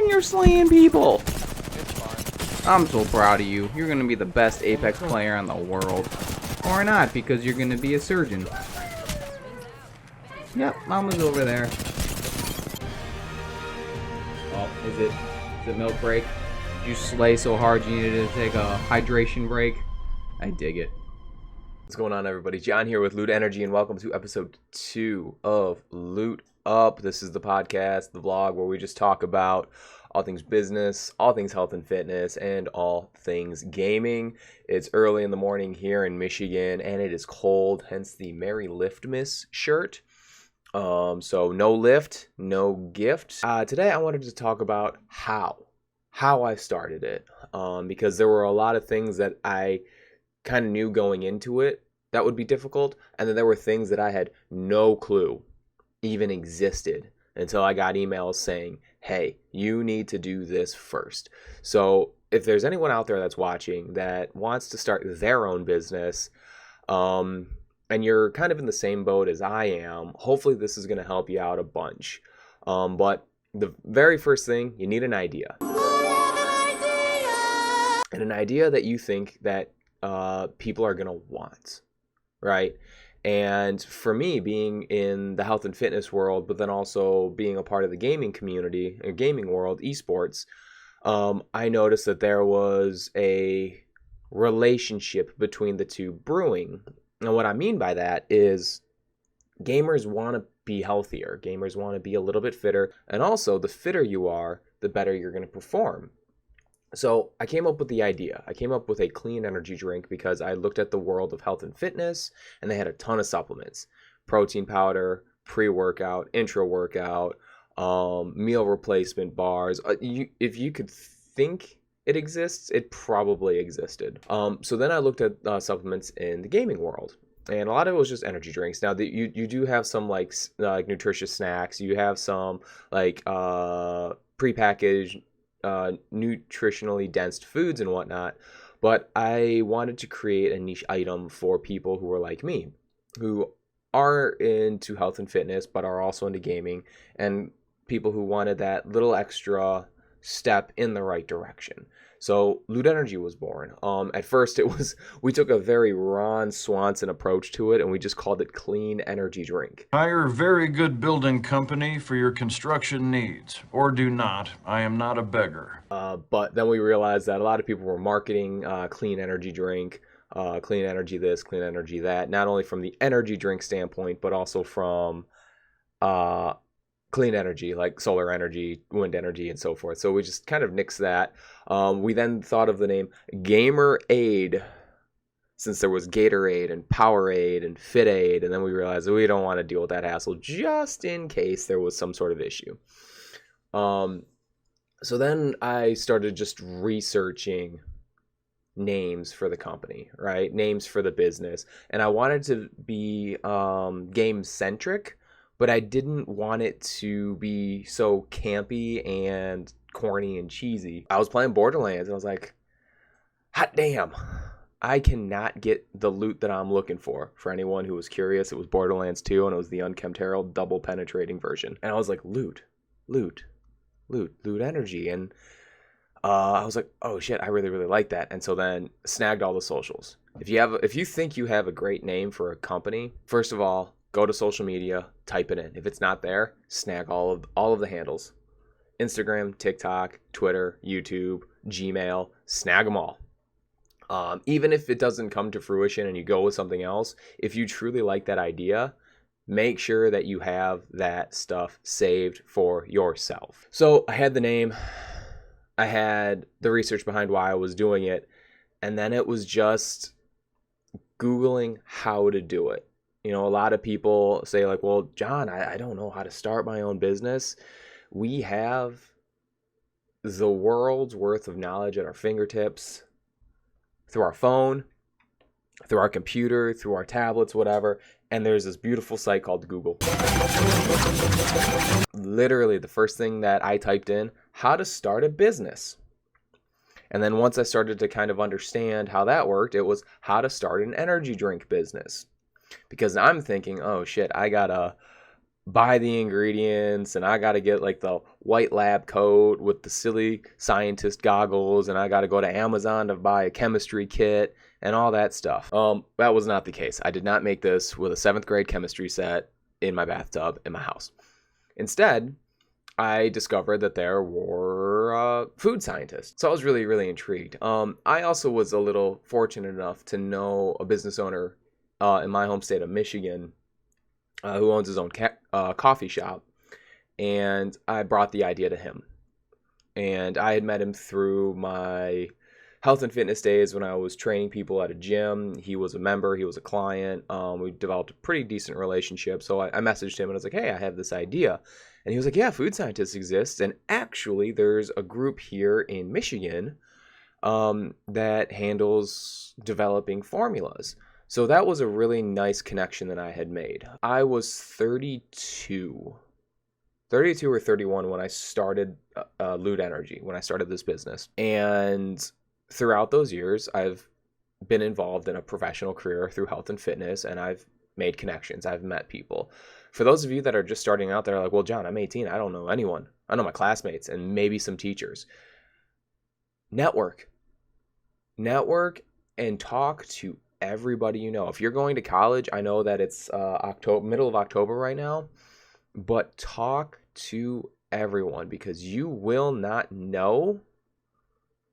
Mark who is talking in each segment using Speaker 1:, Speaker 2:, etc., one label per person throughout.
Speaker 1: and you're slaying people.
Speaker 2: It's fine.
Speaker 1: I'm so proud of you. You're gonna be the best Apex player in the world. Or not, because you're gonna be a surgeon. Yep, Mama's over there. Oh, is it milk break? Did you slay so hard you needed to take a hydration break? I dig it.
Speaker 2: What's going on, everybody? John here with Loot Energy, and welcome to episode 2 of Loot Up. This is the podcast, the vlog, where we just talk about all things business, all things health and fitness, and all things gaming. It's early in the morning here in Michigan, and it is cold, hence the Merry Liftmas shirt. So no lift, no gift. Today I wanted to talk about how I started it, because there were a lot of things that I kind of knew going into it that would be difficult, and then there were things that I had no clue even existed until I got emails saying, hey, you need to do this first. So if there's anyone out there that's watching that wants to start their own business, and you're kind of in the same boat as I am, hopefully this is going to help you out a bunch. But the very first thing, you need an idea. And an idea that you think that people are going to want, right? And for me, being in the health and fitness world, but then also being a part of the gaming community, or gaming world, esports, I noticed that there was a relationship between the two brewing. And what I mean by that is gamers want to be healthier. Gamers want to be a little bit fitter. And also, the fitter you are, the better you're going to perform. So I came up with the idea. I came up with a clean energy drink because I looked at the world of health and fitness, and they had a ton of supplements: protein powder, pre-workout, intra-workout, meal replacement bars. If you could think it exists, it probably existed. So then I looked at supplements in the gaming world, and a lot of it was just energy drinks. Now, you do have some like nutritious snacks. You have some like prepackaged nutritionally dense foods and whatnot, but I wanted to create a niche item for people who are like me, who are into health and fitness but are also into gaming, and people who wanted that little extra step in the right direction. So Loot Energy was born. At first we took a very Ron Swanson approach to it, and we just called it Clean Energy Drink.
Speaker 3: Hire a very good building company for your construction needs, or do not. I am not a beggar.
Speaker 2: But then we realized that a lot of people were marketing Clean Energy Drink, Clean Energy this, Clean Energy that, not only from the energy drink standpoint, but also from clean energy, like solar energy, wind energy, and so forth. So we just kind of nixed that. We then thought of the name Gamerade, since there was Gatorade and Powerade and FitAid, and then we realized that we don't want to deal with that hassle just in case there was some sort of issue. So then I started just researching names for the company, right? Names for the business. And I wanted to be game-centric, but I didn't want it to be so campy and corny and cheesy. I was playing Borderlands, and I was like, hot damn, I cannot get the loot that I'm looking for. For anyone who was curious, it was Borderlands 2, and it was the Unkempt Herald double penetrating version. And I was like, loot energy. And I was like, oh shit, I really, really like that. And so then snagged all the socials. If you think you have a great name for a company, first of all, go to social media, type it in. If it's not there, snag all of the handles. Instagram, TikTok, Twitter, YouTube, Gmail, snag them all. Even if it doesn't come to fruition and you go with something else, if you truly like that idea, make sure that you have that stuff saved for yourself. So I had the name, I had the research behind why I was doing it, and then it was just Googling how to do it. You know, a lot of people say like, well, John, I don't know how to start my own business. We have the world's worth of knowledge at our fingertips through our phone, through our computer, through our tablets, whatever. And there's this beautiful site called Google. Literally, the first thing that I typed in, how to start a business. And then once I started to kind of understand how that worked, it was how to start an energy drink business. Because I'm thinking, oh shit, I gotta buy the ingredients, and I got to get like the white lab coat with the silly scientist goggles, and I got to go to Amazon to buy a chemistry kit and all that stuff. That was not the case. I did not make this with a 7th grade chemistry set in my bathtub in my house. Instead, I discovered that there were food scientists. So I was really, really intrigued. I also was a little fortunate enough to know a business owner in my home state of Michigan who owns his own coffee shop. And I brought the idea to him. And I had met him through my health and fitness days when I was training people at a gym. He was a member, he was a client. We developed a pretty decent relationship. So I messaged him and I was like, hey, I have this idea. And he was like, yeah, food scientists exist. And actually, there's a group here in Michigan that handles developing formulas. So that was a really nice connection that I had made. I was 32 or 31 when I started Loot Energy, when I started this business. And throughout those years, I've been involved in a professional career through health and fitness, and I've made connections. I've met people. For those of you that are just starting out, they're like, well, John, I'm 18. I don't know anyone. I know my classmates and maybe some teachers. Network and talk to everybody you know. If you're going to college, I know that it's middle of October right now, but talk to everyone, because you will not know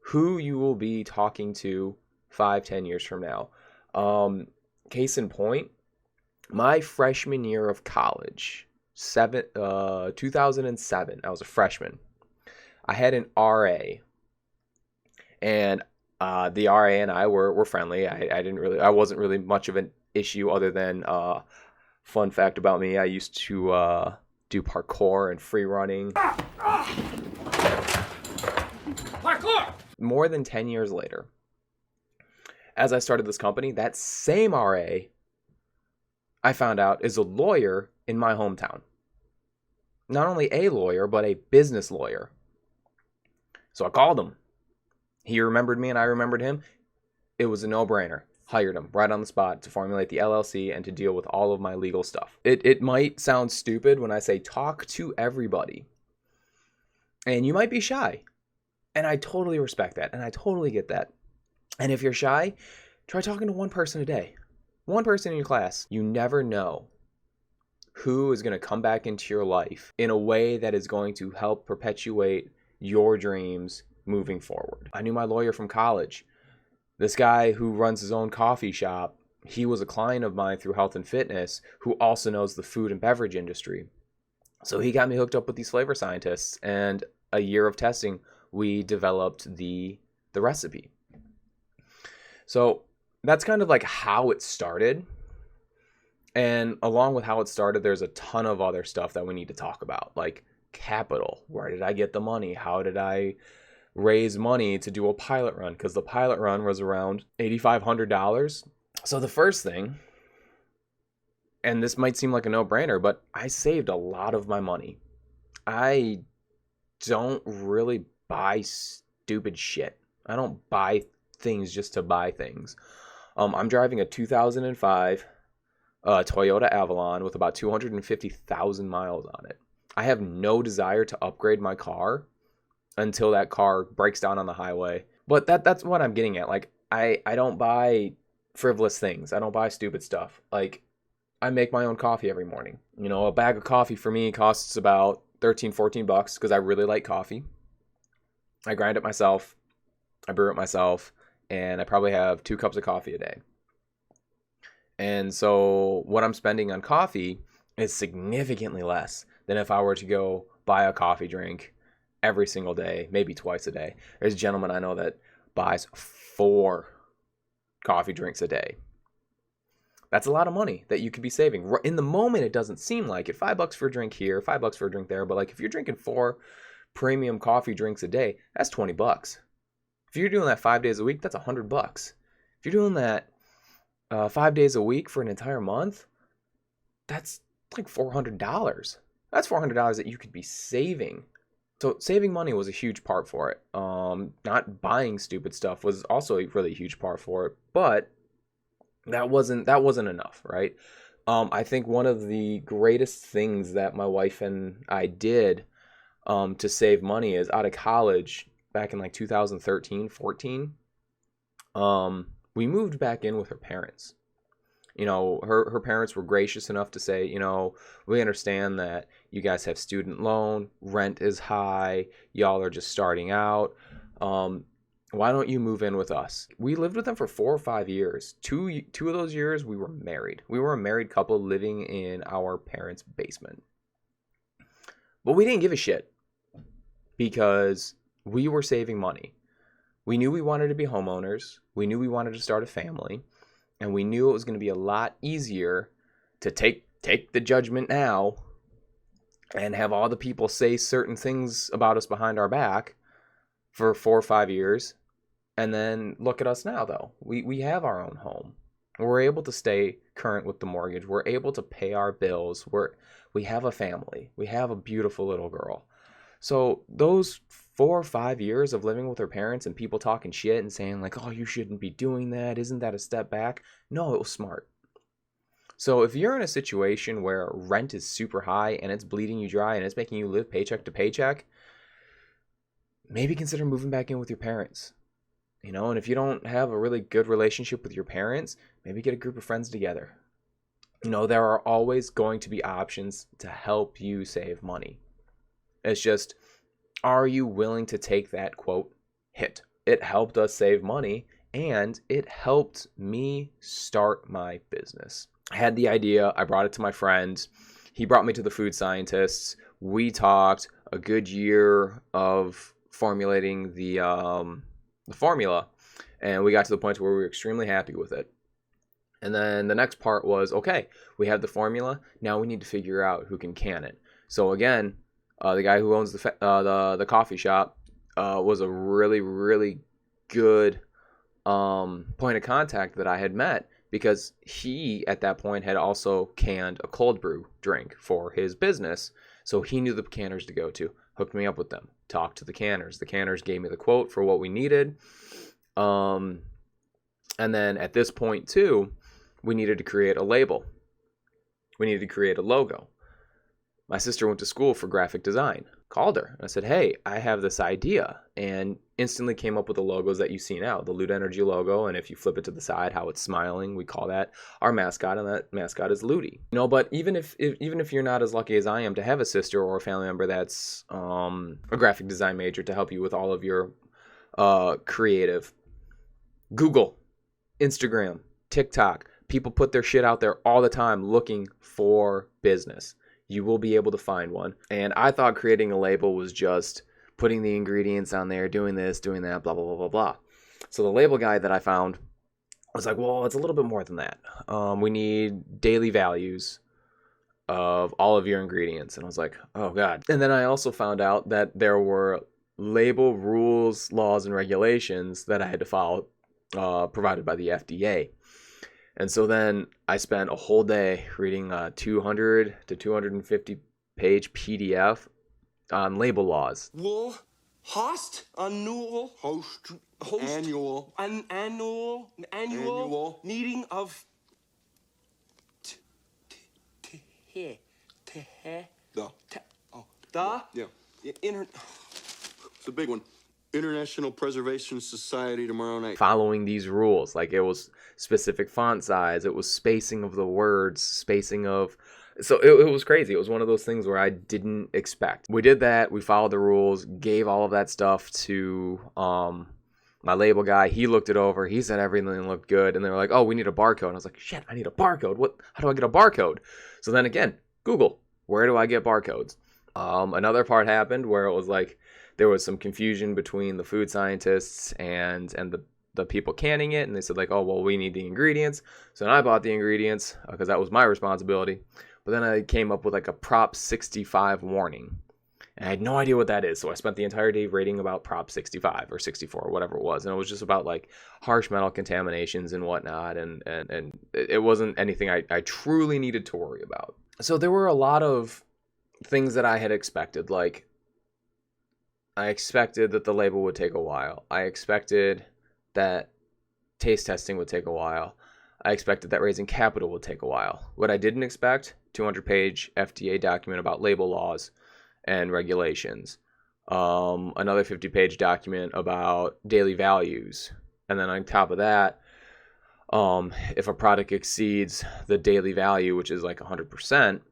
Speaker 2: who you will be talking to 5-10 years from now. Case in point, my freshman year of college, 2007, I was a freshman. I had an RA, and the RA and I were friendly. I wasn't really much of an issue, other than fun fact about me, I used to do parkour and free running. Parkour! More than 10 years later, as I started this company, that same RA, I found out, is a lawyer in my hometown. Not only a lawyer, but a business lawyer. So I called him. He remembered me and I remembered him. It was a no-brainer. Hired him right on the spot to formulate the LLC and to deal with all of my legal stuff. It might sound stupid when I say talk to everybody. And you might be shy. And I totally respect that. And I totally get that. And if you're shy, try talking to one person a day. One person in your class. You never know who is going to come back into your life in a way that is going to help perpetuate your dreams moving forward. I knew my lawyer from college. This guy who runs his own coffee shop, he was a client of mine through health and fitness who also knows the food and beverage industry. So he got me hooked up with these flavor scientists, and a year of testing, we developed the recipe. So that's kind of like how it started. And along with how it started, there's a ton of other stuff that we need to talk about, like capital. Where did I get the money? How did I raise money to do a pilot run? Because the pilot run was around $8,500. So the first thing, and this might seem like a no-brainer, but I saved a lot of my money. I don't really buy stupid shit. I don't buy things just to buy things. I'm driving a 2005 Toyota Avalon with about 250,000 miles on it. I have no desire to upgrade my car until that car breaks down on the highway. But that's what I'm getting at. Like, I don't buy frivolous things. I don't buy stupid stuff. Like, I make my own coffee every morning. You know, a bag of coffee for me costs about $13-14 because I really like coffee. I grind it myself. I brew it myself. And I probably have 2 cups of coffee a day. And so what I'm spending on coffee is significantly less than if I were to go buy a coffee drink every single day, maybe twice a day. There's a gentleman I know that buys 4 coffee drinks a day. That's a lot of money that you could be saving. In the moment, it doesn't seem like it. $5 for a drink here, $5 for a drink there. But like, if you're drinking 4 premium coffee drinks a day, that's $20. If you're doing that 5 days a week, that's $100. If you're doing that 5 days a week for an entire month, that's like $400. That's $400 that you could be saving. So saving money was a huge part for it. Not buying stupid stuff was also a really huge part for it. But that wasn't enough, right? I think one of the greatest things that my wife and I did to save money is out of college back in like 2013, 14. We moved back in with her parents. You know, her parents were gracious enough to say, you know, we understand that you guys have student loan, rent is high, y'all are just starting out. Why don't you move in with us? We lived with them for 4 or 5 years. Two of those years we were married. We were a married couple living in our parents' basement. But we didn't give a shit because we were saving money. We knew we wanted to be homeowners. We knew we wanted to start a family. And we knew it was going to be a lot easier to take the judgment now and have all the people say certain things about us behind our back for 4 or 5 years. And then look at us now, though. We have our own home. We're able to stay current with the mortgage. We're able to pay our bills. We have a family. We have a beautiful little girl. So those 4 or 5 years of living with her parents and people talking shit and saying like, oh, you shouldn't be doing that. Isn't that a step back? No, it was smart. So if you're in a situation where rent is super high and it's bleeding you dry and it's making you live paycheck to paycheck, maybe consider moving back in with your parents. You know, and if you don't have a really good relationship with your parents, maybe get a group of friends together. You know, there are always going to be options to help you save money. It's just, are you willing to take that, quote, hit? It helped us save money, and it helped me start my business. I had the idea. I brought it to my friend. He brought me to the food scientists. We talked a good year of formulating the formula, and we got to the point where we were extremely happy with it. And then the next part was, okay, we have the formula. Now we need to figure out who can can it. So again, the guy who owns the coffee shop was a really, really good point of contact that I had met, because he at that point had also canned a cold brew drink for his business. So he knew the canners to go to, hooked me up with them, talked to the canners. The canners gave me the quote for what we needed. And then at this point too, we needed to create a label. We needed to create a logo. My sister went to school for graphic design. Called her and I said, hey, I have this idea, and instantly came up with the logos that you see now, the Loot Energy logo. And if you flip it to the side, how it's smiling, we call that our mascot, and that mascot is Looty. You know, but even if you're not as lucky as I am to have a sister or a family member that's a graphic design major to help you with all of your creative, Google, Instagram, TikTok, people put their shit out there all the time looking for business. You will be able to find one. And I thought creating a label was just putting the ingredients on there, doing this, doing that, blah, blah, blah, blah, blah. So the label guy that I found was like, well, it's a little bit more than that. We need daily values of all of your ingredients. And I was like, oh, God. And then I also found out that there were label rules, laws, and regulations that I had to follow provided by the FDA. And so then I spent a whole day reading a 200 to 250 page PDF on label laws.
Speaker 4: Wool, host, annual, host, annual, annual meeting of the
Speaker 5: It's a big one. International Preservation Society tomorrow night.
Speaker 2: Following these rules, like it was specific font size, it was spacing of the words, spacing of, so it was crazy. It was one of those things where I didn't expect. We did that. We followed the rules, gave all of that stuff to my label guy. He looked it over. He said everything looked good, and they were like, "Oh, we need a barcode." And I was like, "Shit, I need a barcode. How do I get a barcode?" So then again, Google, where do I get barcodes? Another part happened where it was like, there was some confusion between the food scientists and the people canning it, and they said like, oh, well, we need the ingredients. So then I bought the ingredients because that was my responsibility. But then I came up with like a Prop 65 warning, and I had no idea what that is. So I spent the entire day reading about Prop 65 or 64 or whatever it was, and it was just about like harsh metal contaminations and whatnot, and it wasn't anything I truly needed to worry about. So there were a lot of things that I had expected, like I expected that the label would take a while. I expected that taste testing would take a while. I expected that raising capital would take a while. What I didn't expect, 200-page FDA document about label laws and regulations. Another 50-page document about daily values. And then on top of that, if a product exceeds the daily value, which is like 100%,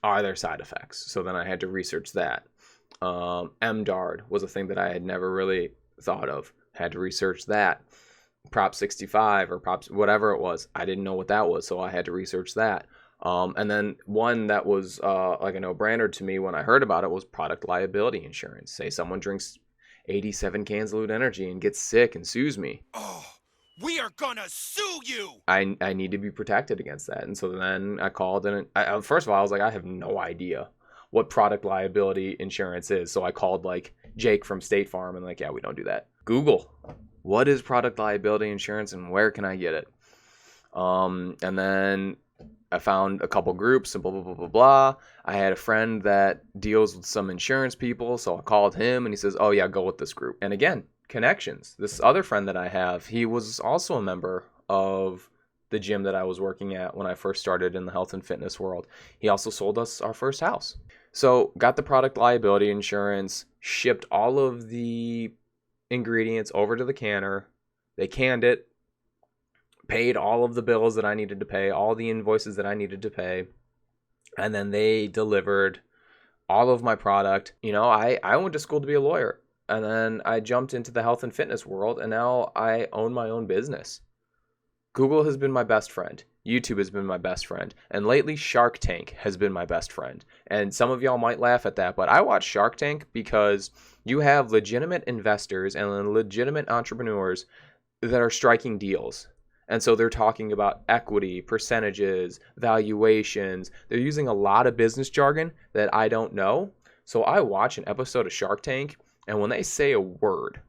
Speaker 2: are there side effects? So then I had to research that. MDARD was a thing that I had never really thought of. Had to research that. Prop 65 or Prop whatever it was. I didn't know what that was, so I had to research that. And then one that was like a no-brainer to me when I heard about it was product liability insurance. Say someone drinks 87 cans of Loot Energy and gets sick and sues me.
Speaker 6: Oh, we are gonna sue you!
Speaker 2: I need to be protected against that. And so then I called and first of all, I was like, I have no idea what product liability insurance is. So I called like Jake from State Farm and like, yeah, we don't do that. Google, what is product liability insurance and where can I get it? And then I found a couple groups and blah, blah, blah, blah, blah. I had a friend that deals with some insurance people. So I called him and he says, oh yeah, go with this group. And again, connections. This other friend that I have, he was also a member of the gym that I was working at when I first started in the health and fitness world. He also sold us our first house. So got the product liability insurance, shipped all of the ingredients over to the canner. They canned it, paid all of the bills that I needed to pay, all the invoices that I needed to pay. And then they delivered all of my product. You know, I went to school to be a lawyer. And then I jumped into the health and fitness world, and now I own my own business. Google has been my best friend. YouTube has been my best friend. And lately, Shark Tank has been my best friend. And some of y'all might laugh at that, but I watch Shark Tank because you have legitimate investors and legitimate entrepreneurs that are striking deals. And so they're talking about equity, percentages, valuations. They're using a lot of business jargon that I don't know. So I watch an episode of Shark Tank, and when they say a word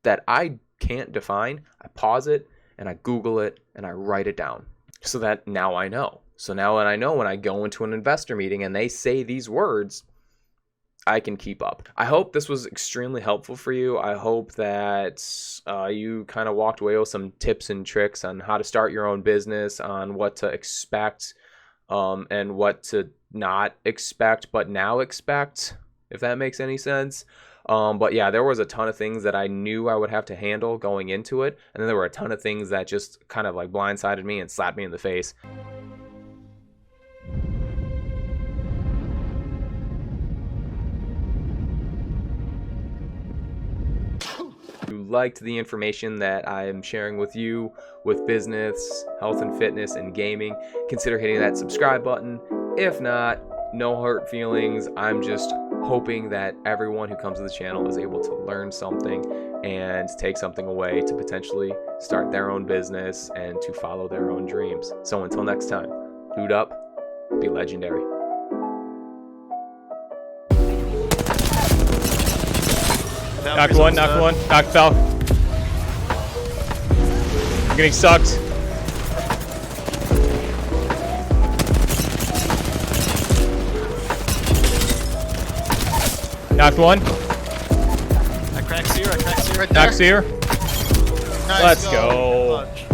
Speaker 2: that I can't define, I pause it and I Google it and I write it down so that now I know. So now when I know when I go into an investor meeting and they say these words, I can keep up. I hope this was extremely helpful for you. I hope that you kind of walked away with some tips and tricks on how to start your own business, on what to expect and what to not expect, but now expect, if that makes any sense. But yeah, there was a ton of things that I knew I would have to handle going into it. And then there were a ton of things that just kind of like blindsided me and slapped me in the face. If you liked the information that I am sharing with you with business, health and fitness, and gaming, consider hitting that subscribe button. If not, no hurt feelings. I'm just hoping that everyone who comes to the channel is able to learn something and take something away to potentially start their own business and to follow their own dreams. So until next time, loot up, be legendary.
Speaker 7: Knocked one, knocked Falcon. I'm getting sucked. Knocked one.
Speaker 8: I cracked Seer.
Speaker 7: Knocked Seer.
Speaker 8: Nice,
Speaker 7: Let's go.
Speaker 8: Clutch.